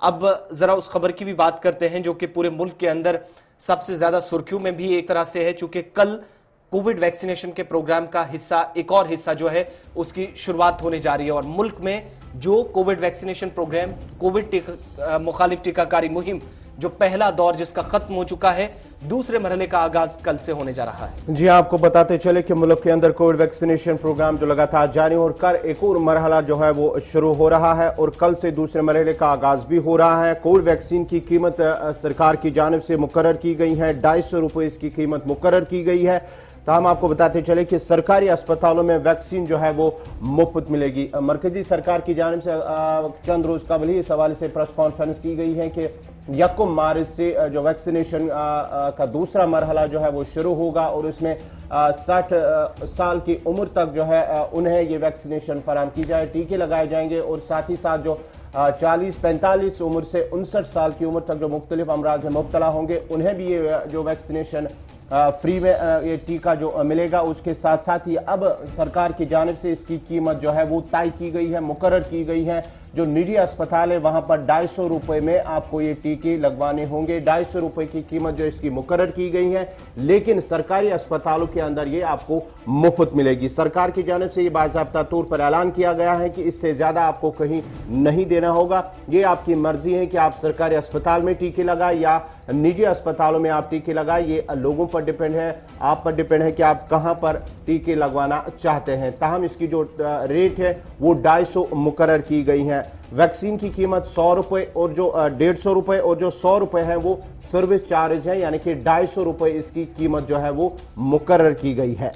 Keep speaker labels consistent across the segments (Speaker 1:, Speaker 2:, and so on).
Speaker 1: अब जरा उस खबर की भी बात करते हैं जो कि पूरे मुल्क के अंदर सबसे ज्यादा सुर्खियों में भी एक तरह से है, चूंकि कल कोविड वैक्सीनेशन के प्रोग्राम का हिस्सा, एक और हिस्सा जो है उसकी शुरुआत होने जा रही है। और मुल्क में जो कोविड वैक्सीनेशन प्रोग्राम, कोविड मुखालिफ टीकाकारी मुहिम जो पहला दौर जिसका खत्म हो चुका है, दूसरे मरहले का आगाज कल से होने जा रहा है।
Speaker 2: जी आपको बताते चले कि मुल्क के अंदर कोविड वैक्सीनेशन प्रोग्राम जो लगातार जारी और कल एक और मरहला जो है वो शुरू हो रहा है और कल से दूसरे मरहले का आगाज भी हो रहा है। कोविड वैक्सीन की कीमत सरकार की जानिब से मुकर्रर की गई है, 250 रुपए इसकी कीमत मुकर्रर की गई है। तो हम आपको बताते चले कि सरकारी अस्पतालों में वैक्सीन जो है वो मुफ्त मिलेगी। मरकजी सरकार की जानिब से चंद रोज कबल ही इस हवाले से प्रेस कॉन्फ्रेंस की गई है कि 1 मार्च से जो वैक्सीनेशन का दूसरा मरहला जो है वो शुरू होगा और उसमें 60 साल की उम्र तक जो है उन्हें ये वैक्सीनेशन फराहम की जाए, टीके लगाए जाएंगे। और साथ ही साथ जो 40-45 उम्र से 59 साल की उम्र तक जो मुख्तलिफ अमराज में मुब्तला होंगे उन्हें भी ये जो वैक्सीनेशन फ्री में ये टीका जो मिलेगा। उसके साथ साथ ही अब सरकार की जानिब से इसकी कीमत जो है वो तय की गई है, मुकर्रर की गई है। जो निजी अस्पताल है वहां पर 250 रुपए में आपको ये टीके लगवाने होंगे। 250 रुपए की कीमत जो इसकी मुकर्रर की गई है, लेकिन सरकारी अस्पतालों के अंदर ये आपको मुफ्त मिलेगी। सरकार की जानिब से ये बाज़ाब्ता तौर पर ऐलान किया गया है कि इससे ज्यादा आपको कहीं नहीं देना होगा। ये आपकी मर्जी है कि आप सरकारी अस्पताल में टीके लगाए या निजी अस्पतालों में आप टीके लगाए। ये लोगों पर डिपेंड है, आप पर डिपेंड है कि आप कहां पर टीके लगवाना चाहते हैं। ताहम इसकी जो रेट है वो 250 मुकर्रर की गई है। वैक्सीन की कीमत 100 रुपए और जो 150 रुपए और जो 100 रुपए है वो सर्विस चार्ज है, यानी कि 250 रुपए इसकी कीमत जो है वो मुकर्रर की गई है।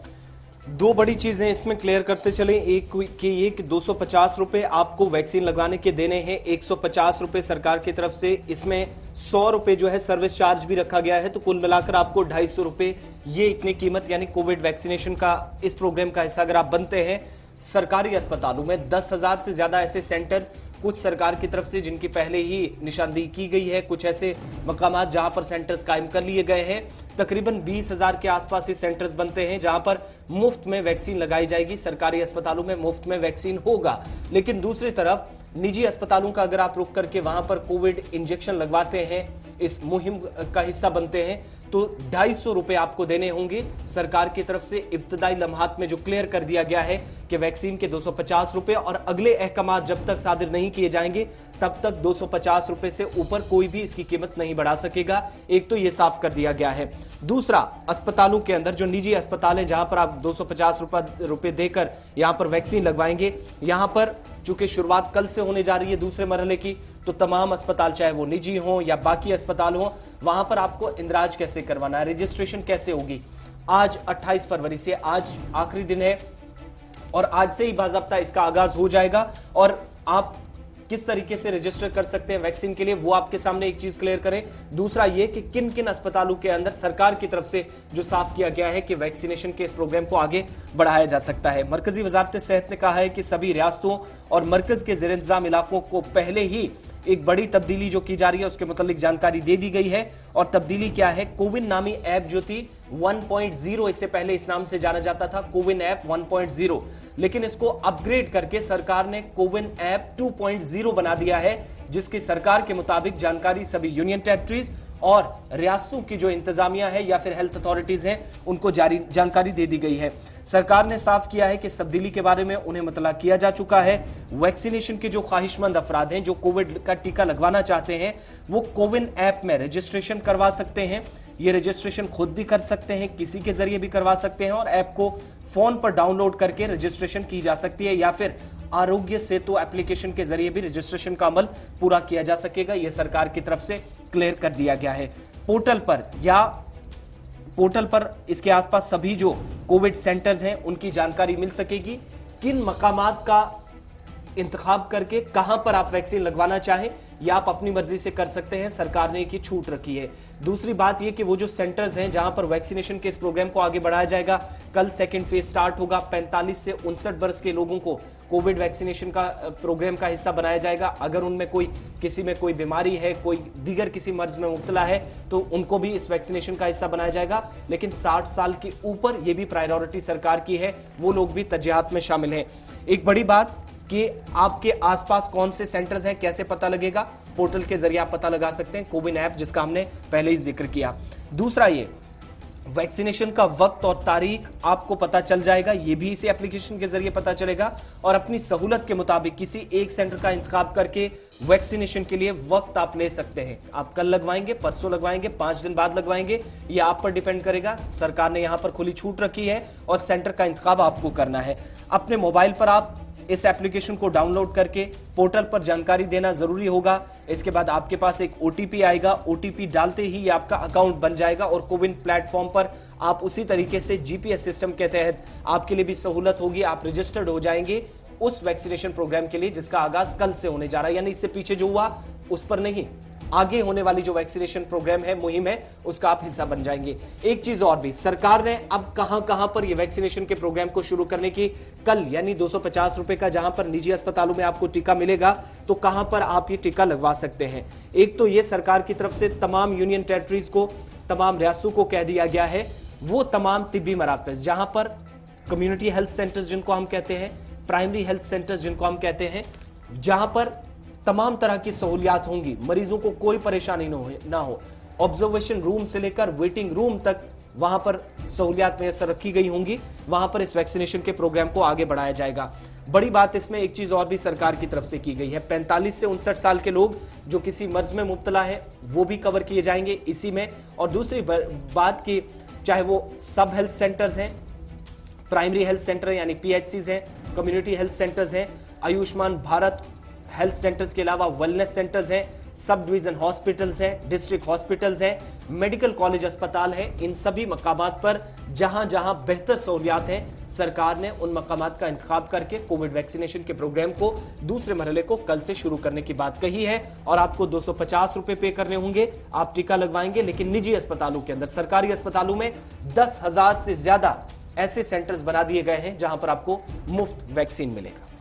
Speaker 1: दो बड़ी चीजें इसमें क्लियर करते चले, एक 250 रुपए आपको वैक्सीन लगाने के देने हैं, 150 रुपए सरकार की तरफ से, इसमें 100 रुपए जो है सर्विस चार्ज भी रखा गया है। तो कुल मिलाकर आपको 250 रुपए ये इतनी कीमत, यानी कोविड वैक्सीनेशन का इस प्रोग्राम का हिस्सा अगर आप बनते हैं। सरकारी अस्पतालों में 10,000 से ज्यादा ऐसे सेंटर्स कुछ सरकार की तरफ से जिनकी पहले ही निशानदेही की गई है, कुछ ऐसे मकामात जहां पर सेंटर्स कायम कर लिए गए हैं। तकरीबन 20,000 के आसपास ये सेंटर्स बनते हैं जहां पर मुफ्त में वैक्सीन लगाई जाएगी। सरकारी अस्पतालों में मुफ्त में वैक्सीन होगा, लेकिन दूसरी तरफ निजी अस्पतालों का अगर आप रुक करके वहां पर कोविड इंजेक्शन लगवाते हैं, इस मुहिम का हिस्सा बनते हैं, तो 250 रुपए आपको देने होंगे। सरकार की तरफ से इब्तदाई लम्हात में जो क्लियर कर दिया गया है कि वैक्सीन के 250 रुपए और अगले अहकामात जब तक सादिर नहीं किए जाएंगे तब तक 250 रुपए से ऊपर कोई भी इसकी कीमत नहीं बढ़ा सकेगा। एक तो यह साफ कर दिया गया है। दूसरा, अस्पतालों के अंदर जो निजी अस्पताल है जहां पर आप 250 रुपए देकर यहां पर वैक्सीन लगवाएंगे, यहां पर चूंकि शुरुआत कल से होने जा रही है दूसरे मरहले की, तो तमाम अस्पताल चाहे वो निजी हो या बाकी अस्पताल हो, वहां पर आपको इंदराज कैसे करवाना है, रजिस्ट्रेशन कैसे होगी। आज 28 फरवरी से आज आखिरी दिन है और आज से ही बाज़ाब्ता इसका आगाज हो जाएगा। और आप किस तरीके से रजिस्टर कर सकते हैं वैक्सीन के लिए, वो आपके सामने एक चीज क्लियर करें। दूसरा ये कि किन किन अस्पतालों के अंदर सरकार की तरफ से जो साफ किया गया है कि वैक्सीनेशन के इस प्रोग्राम को आगे बढ़ाया जा सकता है। मरकजी वजारत सेहत ने कहा है कि सभी रियासतों और मरकज के ज़ेर इंतजाम इलाकों को पहले ही एक बड़ी तब्दीली जो की जा रही है उसके मुतालिक जानकारी दे दी गई है। और तब्दीली क्या है? कोविन नामी ऐप जो थी 1.0, इससे पहले इस नाम से जाना जाता था कोविन ऐप 1.0, लेकिन इसको अपग्रेड करके सरकार ने कोविन ऐप 2.0 बना दिया है, जिसकी सरकार के मुताबिक जानकारी सभी यूनियन टेरिटरीज और रियासतों की जो इंतजामिया है या फिर हेल्थ अथॉरिटीज हैं उनको जारी जानकारी दे दी गई है। सरकार ने साफ किया है कि इस तब्दीली के बारे में उन्हें मतला किया जा चुका है। वैक्सीनेशन के जो ख्वाहिशमंद अफराद हैं जो कोविड का टीका लगवाना चाहते हैं वो कोविन ऐप में रजिस्ट्रेशन करवा सकते हैं। ये रजिस्ट्रेशन खुद भी कर सकते हैं, किसी के जरिए भी करवा सकते हैं और ऐप को फोन पर डाउनलोड करके रजिस्ट्रेशन की जा सकती है या फिर आरोग्य सेतु एप्लीकेशन के जरिए भी रजिस्ट्रेशन का अमल पूरा किया जा सकेगा। यह सरकार की तरफ से क्लियर कर दिया गया है। पोर्टल पर इसके आसपास सभी जो कोविड सेंटर्स हैं उनकी जानकारी मिल सकेगी। किन मकामात का इंतखाब करके कहां पर आप वैक्सीन लगवाना चाहें या आप अपनी मर्जी से कर सकते हैं, सरकार ने एक छूट रखी है। दूसरी बात यह कि वो जो सेंटर्स हैं जहां पर वैक्सीनेशन के इस प्रोग्राम को आगे बढ़ाया जाएगा, कल सेकंड फेज स्टार्ट होगा। 45 से 59 वर्ष के लोगों को कोविड वैक्सीनेशन का प्रोग्राम का हिस्सा बनाया जाएगा। अगर उनमें किसी में कोई बीमारी है, कोई दीगर किसी मर्ज में मुब्तला है, तो उनको भी इस वैक्सीनेशन का हिस्सा बनाया जाएगा। लेकिन 60 साल के ऊपर यह भी प्रायोरिटी सरकार की है, वो लोग भी तजहियात में शामिल हैं। एक बड़ी बात कि आपके आसपास कौन से सेंटर्स हैं, कैसे पता लगेगा? पोर्टल के जरिए आप पता लगा सकते हैं, कोविन ऐप जिसका हमने पहले ही जिक्र किया। दूसरा, ये वैक्सीनेशन का वक्त और तारीख आपको पता चल जाएगा, ये भी इसी एप्लीकेशन के जरिए पता चलेगा, और अपनी सहूलत के मुताबिक किसी एक सेंटर का इंतखाब करके वैक्सीनेशन के लिए वक्त आप ले सकते हैं। आप कल लगवाएंगे, परसों लगवाएंगे, 5 दिन बाद लगवाएंगे, ये आप पर डिपेंड करेगा। सरकार ने यहां पर खुली छूट रखी है और सेंटर का इंतखाब आपको करना है। अपने मोबाइल पर आप इस एप्लीकेशन को डाउनलोड करके पोर्टल पर जानकारी देना जरूरी होगा। इसके बाद आपके पास एक ओटीपी आएगा, ओटीपी डालते ही आपका अकाउंट बन जाएगा और कोविन प्लेटफॉर्म पर आप उसी तरीके से जीपीएस सिस्टम के तहत आपके लिए भी सहूलत होगी, आप रजिस्टर्ड हो जाएंगे उस वैक्सीनेशन प्रोग्राम के लिए जिसका आगाज कल से होने जा रहा है। यानी इससे पीछे जो हुआ उस पर नहीं, आगे होने वाली जो वैक्सीनेशन प्रोग्राम है, मुहिम है, उसका आप हिस्सा बन जाएंगे। एक चीज और भी, सरकार ने अब कहां पर ये वैक्सीनेशन के प्रोग्राम को शुरू करने की, कल यानी 250 रुपए का जहां पर निजी अस्पतालों में आपको टीका मिलेगा, तो कहां पर आप ये टीका लगवा सकते हैं। एक तो ये सरकार की तरफ से तमाम यूनियन टेरिटरीज को, तमाम रियासतों को कह दिया गया है, वो तमाम तिब्बी मराकज जहां पर कम्युनिटी हेल्थ सेंटर्स जिनको हम कहते हैं, प्राइमरी हेल्थ सेंटर्स जिनको हम कहते हैं, जहां पर तमाम तरह की सहूलियात होंगी, मरीजों को कोई परेशानी ना हो, ऑब्जर्वेशन रूम से लेकर वेटिंग रूम तक वहां पर सहूलियात मैसर रखी गई होंगी, वहां पर इस वैक्सीनेशन के प्रोग्राम को आगे बढ़ाया जाएगा। बड़ी बात इसमें एक चीज और भी सरकार की तरफ से की गई है, 45 से 59 साल के लोग जो किसी मर्ज में मुब्तला है वो भी कवर किए जाएंगे इसी में। और दूसरी बात की, चाहे वो सब हेल्थ सेंटर्स हैं, प्राइमरी हेल्थ सेंटर यानी पीएचसीज हैं, कम्युनिटी हेल्थ सेंटर्स हैं, आयुष्मान भारत हेल्थ सेंटर्स के अलावा वेलनेस सेंटर्स हैं, सब डिवीजन हॉस्पिटल्स हैं, डिस्ट्रिक्ट हॉस्पिटल्स हैं, मेडिकल कॉलेज अस्पताल हैं, इन सभी मकामात पर जहां जहां बेहतर सहूलियात हैं, सरकार ने उन मकामात का इंतखाब करके कोविड वैक्सीनेशन के प्रोग्राम को दूसरे मरहले को कल से शुरू करने की बात कही है। और आपको 250 रुपए पे करने होंगे, आप टीका लगवाएंगे, लेकिन निजी अस्पतालों के अंदर, सरकारी अस्पतालों में 10,000 से ज्यादा ऐसे सेंटर्स बना दिए गए हैं जहां पर आपको मुफ्त वैक्सीन मिलेगा।